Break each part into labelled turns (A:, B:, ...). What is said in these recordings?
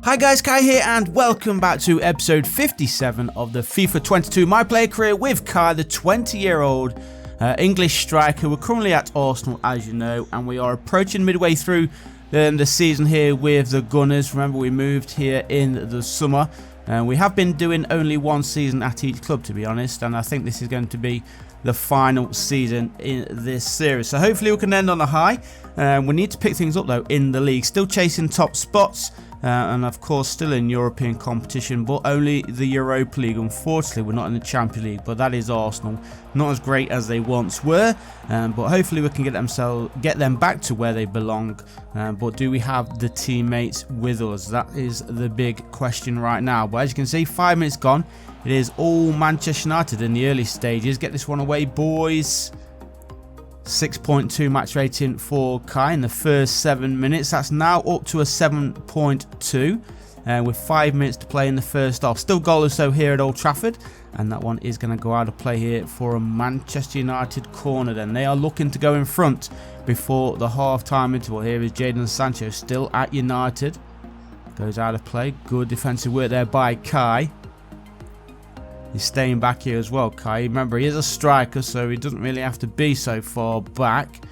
A: Hi guys, Kai here and welcome back to episode 57 of the FIFA 22 My Player Career with Kai, the 20-year-old English striker. We're currently at Arsenal, as you know, and we are approaching midway through the season here with the Gunners. Remember, we moved here in the summer and we have been doing only one season at each club, to be honest, and I think this is going to be the final season in this series. So hopefully we can end on a high. We need to pick things up though in the league, still chasing top spots. And of course still in European competition, but only the Europa League. Unfortunately we're not in the Champions League, but that is Arsenal. Not as great as they once were, but hopefully we can get them back to where they belong. But do we have the teammates with us? That is the big question right now. But as you can see, 5 minutes gone. It is all Manchester United in the early stages. Get this one away, boys. 6.2 match rating for Kai in the first 7 minutes. That's now up to a 7.2 with 5 minutes to play in the first half. Still goalless though here at Old Trafford, and that one is going to go out of play here for a Manchester United corner. Then they are looking to go in front before the half-time interval. Here is Jadon Sancho still at United. Goes out of play. Good defensive work there by Kai. He's staying back here as well, Kai. Remember, he is a striker, so he doesn't really have to be so far back.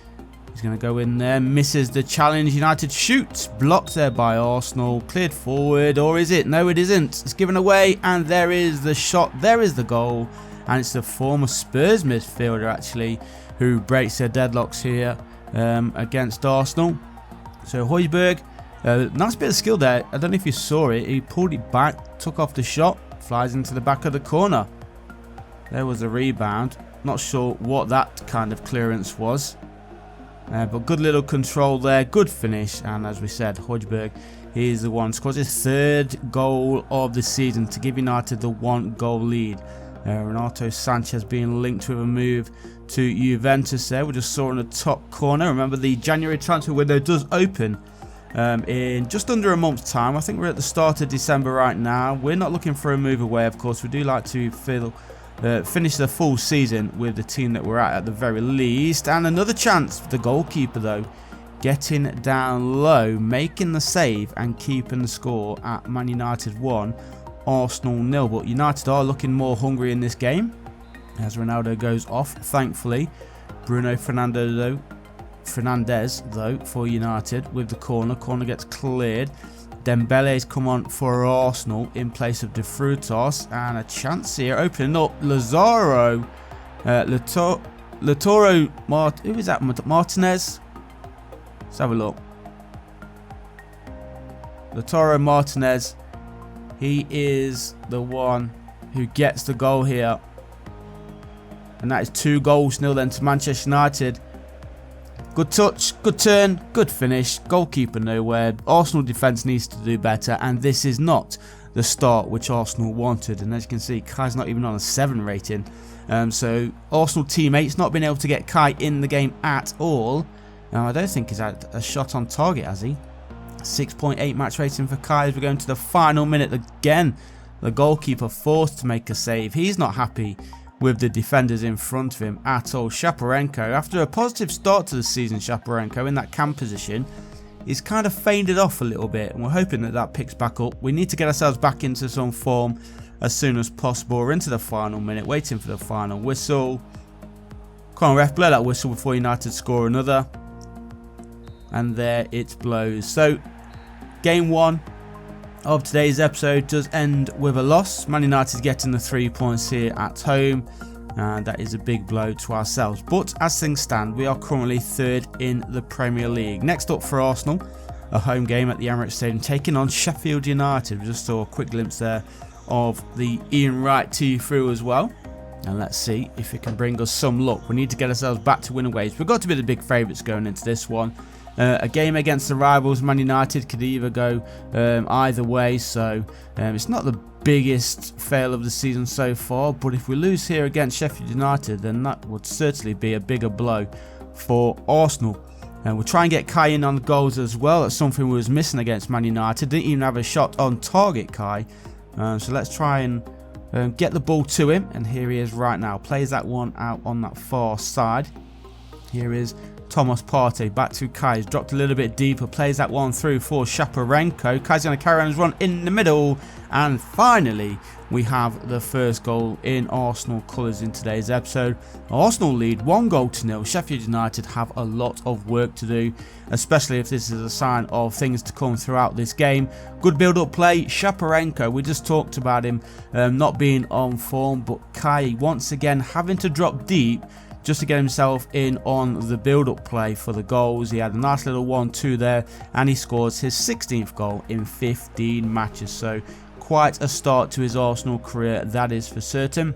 A: He's going to go in there. Misses the challenge. United shoots. Blocked there by Arsenal. Cleared forward. Or is it? No, it isn't. It's given away. And there is the shot. There is the goal. And it's the former Spurs midfielder, actually, who breaks their deadlocks here against Arsenal. So, Højbjerg. Nice bit of skill there. I don't know if you saw it. He pulled it back. Took off the shot. Flies into the back of the corner. There was a rebound. Not sure what that kind of clearance was. But good little control there. Good finish. And as we said, Højbjerg is the one. Scores his third goal of the season to give United the 1-goal lead. Renato Sanchez being linked with a move to Juventus there. We just saw in the top corner. Remember, the January transfer window does open in just under a month's time. I think we're at the start of December right now. We're not looking for a move away, of course. We do like to finish the full season with the team that we're at the very least. And another chance for the goalkeeper though, getting down low, making the save and keeping the score at Man United 1, Arsenal 0. But United are looking more hungry in this game as Ronaldo goes off, thankfully. Bruno Fernandes though for United with the corner. Corner gets cleared. Dembele's come on for Arsenal in place of De Frutos, and a chance here opening up. Lazaro, who is that? Martinez. Let's have a look. Lautaro Martinez. He is the one who gets the goal here, and that is 2-0 then to Manchester United. Good touch, good turn, good finish, goalkeeper nowhere. Arsenal defence needs to do better, and this is not the start which Arsenal wanted. And as you can see, Kai's not even on a 7 rating. So Arsenal teammates not been able to get Kai in the game at all. I don't think he's had a shot on target, has he? 6.8 match rating for Kai as we go into the final minute. Again, the goalkeeper forced to make a save. He's not happy with the defenders in front of him at all. Shaparenko, after a positive start to the season, Shaparenko in that cam position, he's kind of faded off a little bit, and we're hoping that that picks back up. We need to get ourselves back into some form as soon as possible. We're into the final minute, waiting for the final whistle. Come on, ref, blow that whistle before United score another. And there it blows. So, game 1 of today's episode does end with a loss. Man United getting the 3 points here at home, and that is a big blow to ourselves. But as things stand, we are currently 3rd in the Premier League. Next up for Arsenal, a home game at the Emirates Stadium taking on Sheffield United. We just saw a quick glimpse there of the Ian Wright 2-through as well. And let's see if it can bring us some luck. We need to get ourselves back to winning ways. We've got to be the big favourites going into this one. A game against the rivals, Man United, could either go either way, so it's not the biggest fail of the season so far, but if we lose here against Sheffield United, then that would certainly be a bigger blow for Arsenal. And we'll try and get Kai in on the goals as well. That's something we was missing against Man United. Didn't even have a shot on target, Kai. So let's try and get the ball to him, and here he is right now. Plays that one out on that far side. Here is Thomas Partey back to Kai. He's dropped a little bit deeper. Plays that one through for Shaparenko. Kai's going to carry on his run in the middle. And finally, we have the first goal in Arsenal colours in today's episode. Arsenal lead 1-0. Sheffield United have a lot of work to do, especially if this is a sign of things to come throughout this game. Good build-up play. Shaparenko, we just talked about him not being on form, but Kai once again having to drop deep just to get himself in on the build-up play for the goals. He had a nice little 1-2 there, and he scores his 16th goal in 15 matches. So quite a start to his Arsenal career, that is for certain.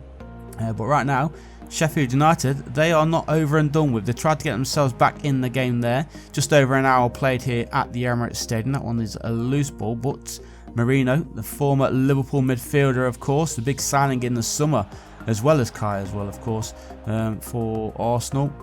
A: But right now, Sheffield United, they are not over and done with. They tried to get themselves back in the game there. Just over an hour played here at the Emirates Stadium. That one is a loose ball, but Marino, the former Liverpool midfielder, of course, the big signing in the summer, as well as Kai as well, of course, for Arsenal.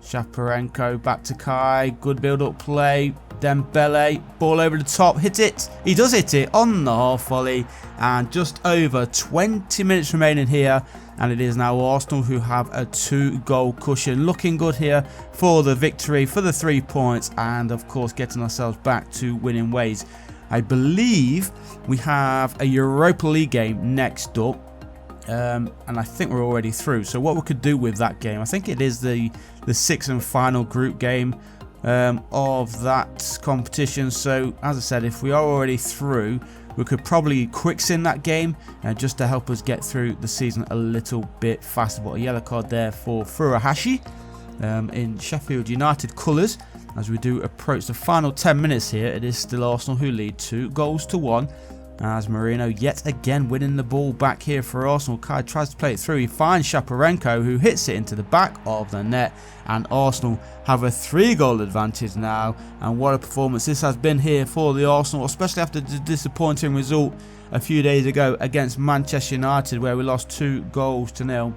A: Shaparenko back to Kai. Good build-up play. Dembele, ball over the top, hit it. He does hit it on the half volley, and just over 20 minutes remaining here, and it is now Arsenal who have a 2-goal cushion. Looking good here for the victory, for the 3 points, and of course getting ourselves back to winning ways. I believe we have a Europa League game next up. And I think we're already through. So what we could do with that game, I think it is the 6th and final group game of that competition. So as I said, if we are already through, we could probably quick sim that game just to help us get through the season a little bit faster. But a yellow card there for Furuhashi in Sheffield United colours. As we do approach the final 10 minutes here, it is still Arsenal who lead 2-1. As Marino yet again winning the ball back here for Arsenal. Kai tries to play it through. He finds Shaparenko, who hits it into the back of the net. And Arsenal have a 3-goal advantage now. And what a performance this has been here for the Arsenal, especially after the disappointing result a few days ago against Manchester United, where we lost 2-0.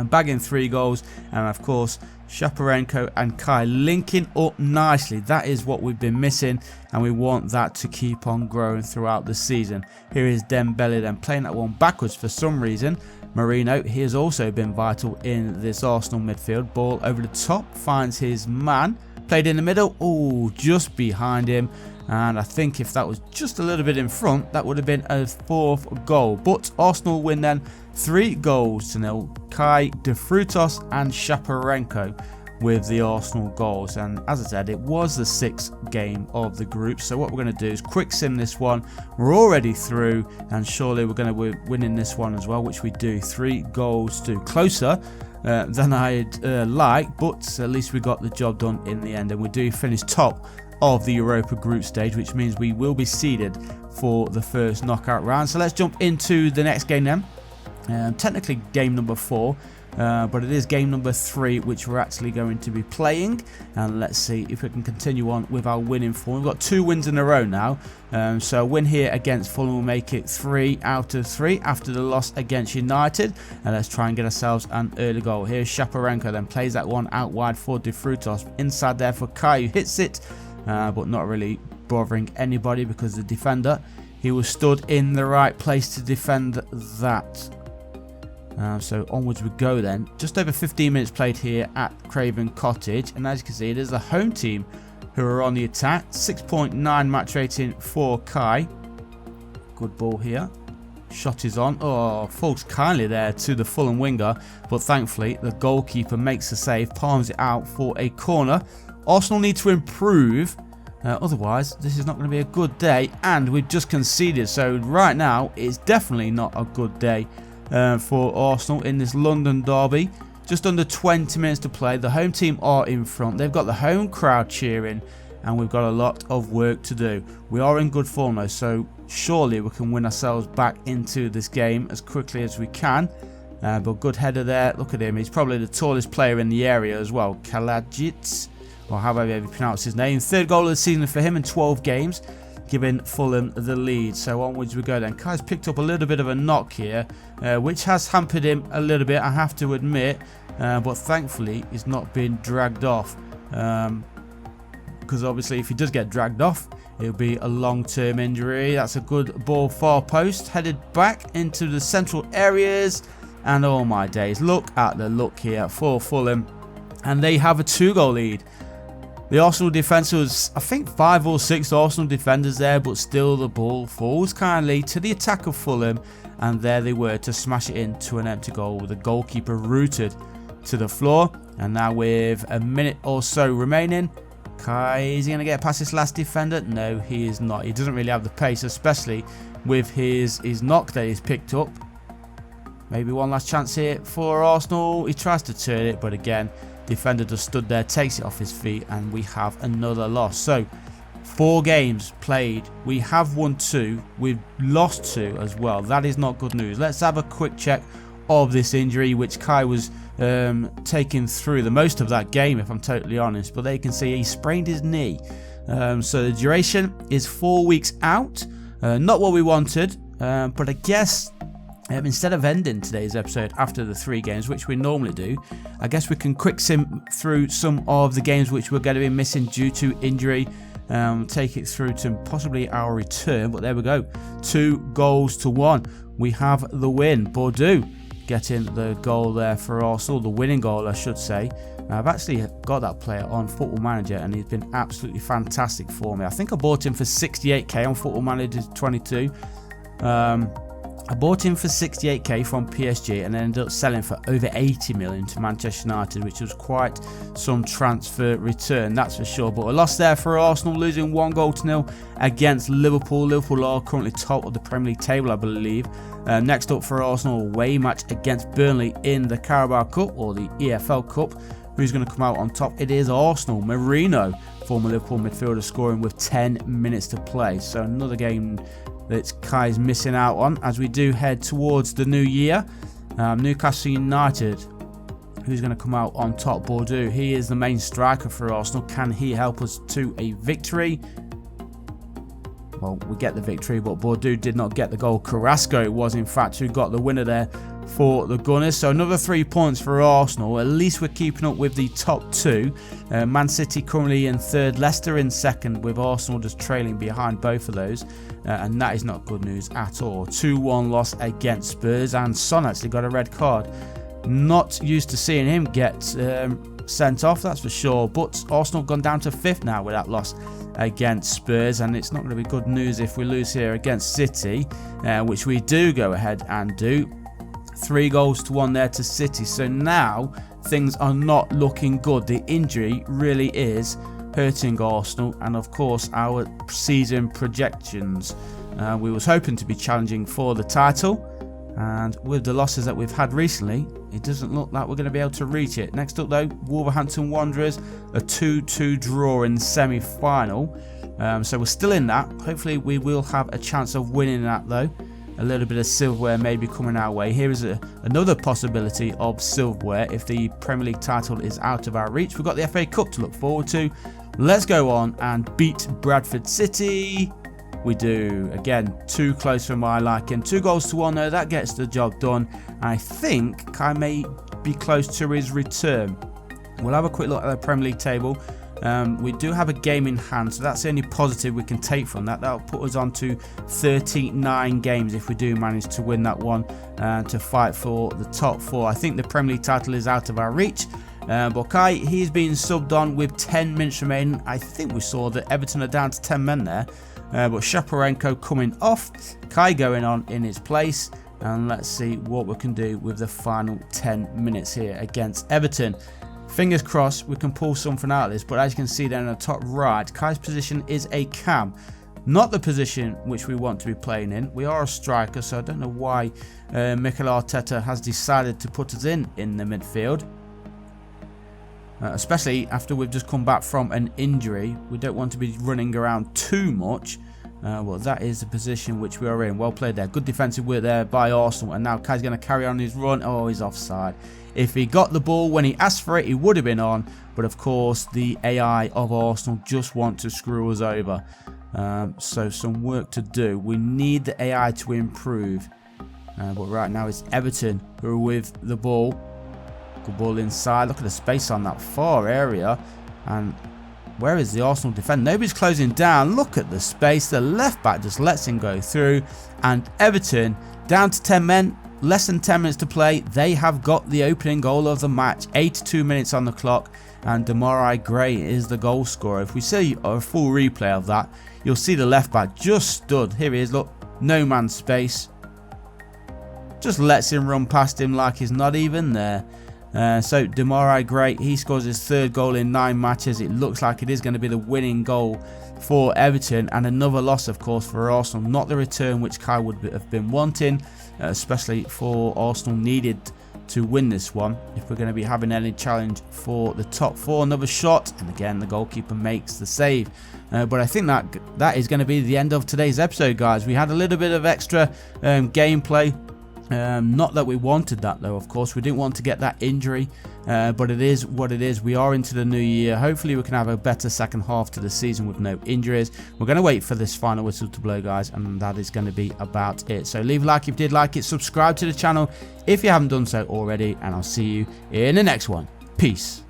A: Bagging 3 goals, and of course Shaparenko and Kai linking up nicely. That is what we've been missing, and we want that to keep on growing throughout the season. Here is Dembele then playing that one backwards for some reason. Marino, he has also been vital in this Arsenal midfield. Ball over the top, finds his man, played in the middle, oh, just behind him. And I think if that was just a little bit in front, that would have been a 4th goal. But Arsenal win then 3-0. Kai, De Frutos and Shaparenko with the Arsenal goals. And as I said, it was the 6th game of the group. So what we're going to do is quick sim this one. We're already through, and surely we're going to be winning this one as well, which we do. 3-2. Closer than I'd like, but at least we got the job done in the end. And we do finish top of the Europa group stage, which means we will be seeded for the first knockout round. So let's jump into the next game then. Technically game number 4, but it is game number 3 which we're actually going to be playing. And let's see if we can continue on with our winning form. We've got 2 wins in a row now, so a win here against Fulham will make it 3 out of 3 after the loss against United. And let's try and get ourselves an early goal. Here's Shaparenko, then plays that one out wide for De Frutos. Inside there for Kai, who hits it, but not really bothering anybody because the defender, he was stood in the right place to defend that. So onwards we go then. Just over 15 minutes played here at Craven Cottage, and as you can see, it is the home team who are on the attack. 6.9 match rating for Kai. Good ball here. Shot is on. Oh, falls kindly there to the Fulham winger, but thankfully the goalkeeper makes the save, palms it out for a corner. Arsenal need to improve, otherwise this is not going to be a good day, and we've just conceded. So right now it's definitely not a good day for Arsenal in this London derby. Just under 20 minutes to play. The home team are in front. They've got the home crowd cheering, and we've got a lot of work to do. We are in good form though, so surely we can win ourselves back into this game as quickly as we can. But good header there. Look at him. He's probably the tallest player in the area as well. Kalajic, or however you pronounce his name. 3rd goal of the season for him in 12 games, giving Fulham the lead. So onwards we go then. Kai's picked up a little bit of a knock here, which has hampered him a little bit, I have to admit, but thankfully he's not been dragged off, because obviously if he does get dragged off, it'll be a long-term injury. That's a good ball, far post, headed back into the central areas, and oh my days, look at the look here for Fulham. and they have a 2-goal lead. The Arsenal defence was, I think, 5 or 6 Arsenal defenders there, but still the ball falls kindly to the attack of Fulham, and there they were to smash it into an empty goal with the goalkeeper rooted to the floor. And now with a minute or so remaining, Kai, is he going to get past this last defender? No, he is not. He doesn't really have the pace, especially with his knock that he's picked up. Maybe one last chance here for Arsenal. He tries to turn it, but again, defender just stood there, takes it off his feet, and we have another loss. So 4 games played, we have won 2, we've lost 2 as well. That is not good news. Let's have a quick check of this injury, which Kai was taking through the most of that game, if I'm totally honest. But there you can see he sprained his knee. So the duration is 4 weeks out. Not what we wanted, but I guess instead of ending today's episode after the 3 games, which we normally do, I guess we can quick sim through some of the games which we're going to be missing due to injury. Take it through to possibly our return, but there we go. 2-1. We have the win. Bordeaux getting the goal there for Arsenal, the winning goal I should say. I've actually got that player on Football Manager and he's been absolutely fantastic for me. I think I bought him for 68k on Football Manager 22. I bought him for 68k from PSG and then ended up selling for over 80 million to Manchester United, which was quite some transfer return, that's for sure. But a loss there for Arsenal, losing 1-0 against Liverpool. Liverpool are currently top of the Premier League table, I believe. Next up for Arsenal, away match against Burnley in the Carabao Cup, or the EFL Cup. Who's going to come out on top? It is Arsenal. Marino, former Liverpool midfielder, scoring with 10 minutes to play. So another game that Kai's missing out on as we do head towards the new year. Newcastle United, who's going to come out on top? Bordeaux. He is the main striker for Arsenal. Can he help us to a victory? Well, we get the victory, but Bordeaux did not get the goal. Carrasco was, in fact, who got the winner there for the Gunners. So another 3 points for Arsenal. At least we're keeping up with the top 2. Man City currently in 3rd, Leicester in 2nd, with Arsenal just trailing behind both of those. And that is not good news at all. 2-1 loss against Spurs, and Son actually got a red card. Not used to seeing him get sent off, that's for sure. But Arsenal gone down to 5th now with that loss against Spurs, and it's not going to be good news if we lose here against City, which we do go ahead and do. 3-1 there to City. So now things are not looking good. The injury really is hurting Arsenal, and of course our season projections. We was hoping to be challenging for the title, and with the losses that we've had recently, it doesn't look like we're going to be able to reach it. Next up though, Wolverhampton Wanderers, a 2-2 draw in the semi-final. So we're still in that. Hopefully we will have a chance of winning that though. A little bit of silverware maybe coming our way. Here is another possibility of silverware if the Premier League title is out of our reach. We've got the FA Cup to look forward to. Let's go on and beat Bradford City. We do. Again, too close for my liking. 2-1 though, that gets the job done. I think Kai may be close to his return. We'll have a quick look at the Premier League table. We do have a game in hand, so that's the only positive we can take from that. That'll put us on to 39 games if we do manage to win that one, to fight for the top 4. I think the Premier League title is out of our reach. But Kai, he's been subbed on with 10 minutes remaining. I think we saw that Everton are down to 10 men there. But Shaparenko coming off, Kai going on in his place. And let's see what we can do with the final 10 minutes here against Everton. Fingers crossed we can pull something out of this, but as you can see there in the top right, Kai's position is a cam. Not the position which we want to be playing in. We are a striker, so I don't know why Mikel Arteta has decided to put us in the midfield. Especially after we've just come back from an injury. We don't want to be running around too much. Well, that is the position which we are in. Well played there. Good defensive work there by Arsenal. And now Kai's going to carry on his run. Oh, he's offside. If he got the ball when he asked for it, he would have been on. But of course, the AI of Arsenal just want to screw us over. So some work to do. We need the AI to improve. But right now it's Everton who are with the ball. Good ball inside. Look at the space on that far area. And where is the Arsenal defender? Nobody's closing down. Look at the space. The left back just lets him go through. And Everton down to 10 men. less than 10 minutes to play, they have got the opening goal of the match. 82 minutes on the clock, and Demarai Gray is the goal scorer. If we see a full replay of that, you'll see the left back just stood. Here he is, look, no man's space. Just lets him run past him like he's not even there. So Demarai Gray, he scores his 3rd goal in 9 matches. It looks like it is going to be the winning goal for Everton, and another loss of course for Arsenal. Not the return which Kai would have been wanting, especially for Arsenal needed to win this one if we're going to be having any challenge for the top 4. Another shot, and again the goalkeeper makes the save. But I think that is going to be the end of today's episode, guys. We had a little bit of extra gameplay. Not that we wanted that though, of course. We didn't want to get that injury, but it is what it is. We are into the new year. Hopefully we can have a better second half to the season with no injuries. We're going to wait for this final whistle to blow, guys, and that is going to be about it. So leave a like if you did like it, subscribe to the channel if you haven't done so already, and I'll see you in the next one. Peace.